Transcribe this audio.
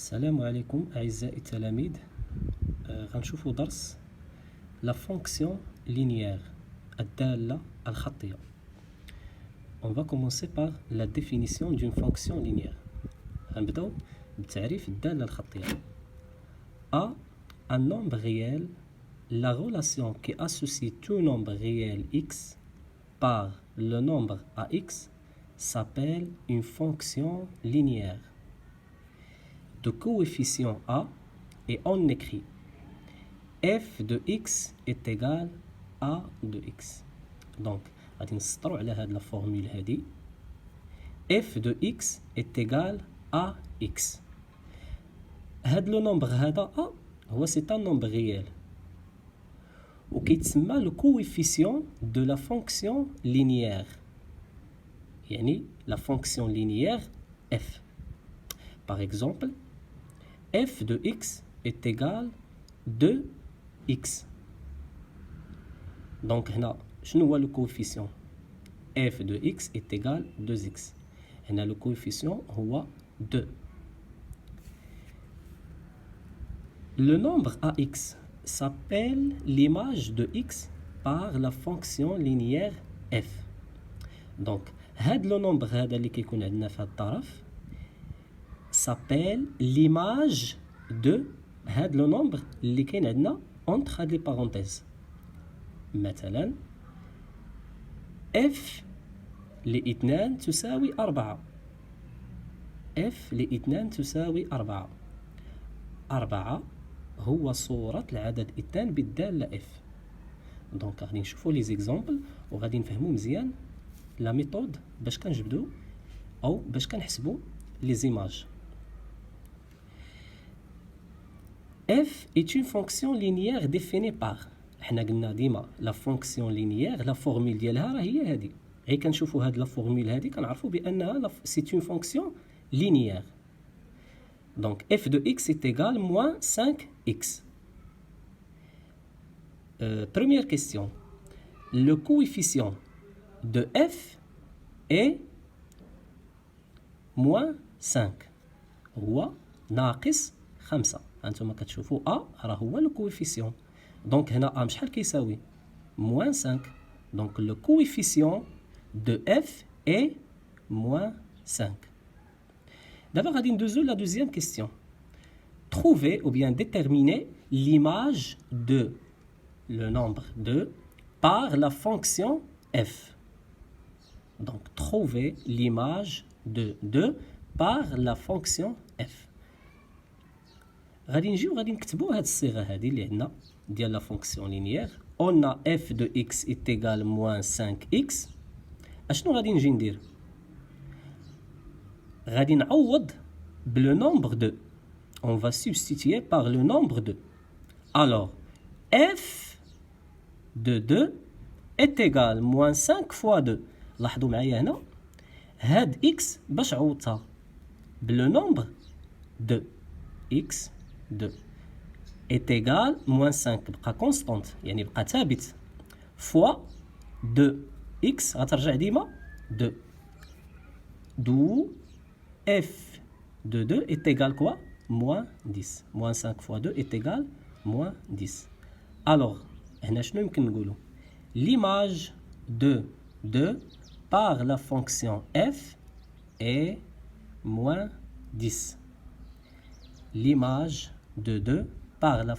السلام عليكم أعزائي التلاميذ. غنشوفوا درس لا فونكسيون لينيير الدالة الخطية. On va commencer par la définition d'une fonction linéaire. غنبداو بتعريف الدالة الخطية. A un nombre réel, la relation qui associe tout nombre réel x par le nombre ax s'appelle une fonction linéaire de coefficient A, et on écrit f de x est égal à de x. Donc غادي نسطروا على هاد لا فورمول هادي f de x est égal à x. هاد لو نومبر هذا A هو سي ان نومبر ريال وكيتسمى لو كويفيسيون دو لا فونكسيون لينيير، يعني لا فونكسيون لينيير f. Par exemple, f de x est égal 2x. Donc هنا شنو هو le coefficient؟ f de x est égal 2x. هنا le coefficient هو 2. Le nombre ax s'appelle l'image de x par la fonction linéaire f. Donc هاد le nombre هذا اللي كيكون عندنا في هاد الطرف s'appelle l'image de هاد le nombre اللي كاين عندنا entre هاد les parenthèses. مثلا f ل2 تساوي 4. f ل2 تساوي 4. 4 هو صورة العدد 2 بالدالة f. دونك غادي نشوفوا لي زيكزامبل وغادي نفهموا مزيان لا ميثود باش كنجبدوا او باش كنحسبوا لي زيماج. f est une fonction linéaire définie par، حنا قلنا ديما لا فونكسيون لينيير لا فورمول ديالها راه هي هذه. غير كنشوفوا هاد لا فورمول هذه كنعرفوا بانها سي اون فونكسيون لينيير. Donc f de x est égal moins 5x. Première question. Le coefficient de f est moins 5 هو ناقص 5. هانتوما كتشوفوا a راه هو لو كويفيسيون. دونك هنا a شحال كيساوي moins 5. Donc le coefficient de f est moins 5. D'abord, on va la deuxième question. Trouver ou bien déterminer l'image de le nombre 2 par la fonction f. Donc, trouver l'image de 2 par la fonction f. غادي نجيو غادي نكتبوا هاد الصيغه هذه اللي عندنا ديال لا فونكسيون لينيير. On a f de x est égal moins 5x. اشنو غادي نجي ندير؟ غادي نعوض بلو nombre 2. On va substituer par le nombre 2. Alors, f de 2 est égal moins 5 fois 2. لاحظوا معايا هنا هاد x باش عوضتها بلو nombre 2. x 2 est égal moins 5 بقى كونستانت يعني بقى ثابت فوا 2 x غترجع ديما 2. d'où f de 2 est égal quoi? Moins 10. Moins 5 fois 2 est égal moins 10. Alors, هنا شنو يمكن نقولوا؟ L'image de 2 par la fonction f est moins 10. L'image de 2 par la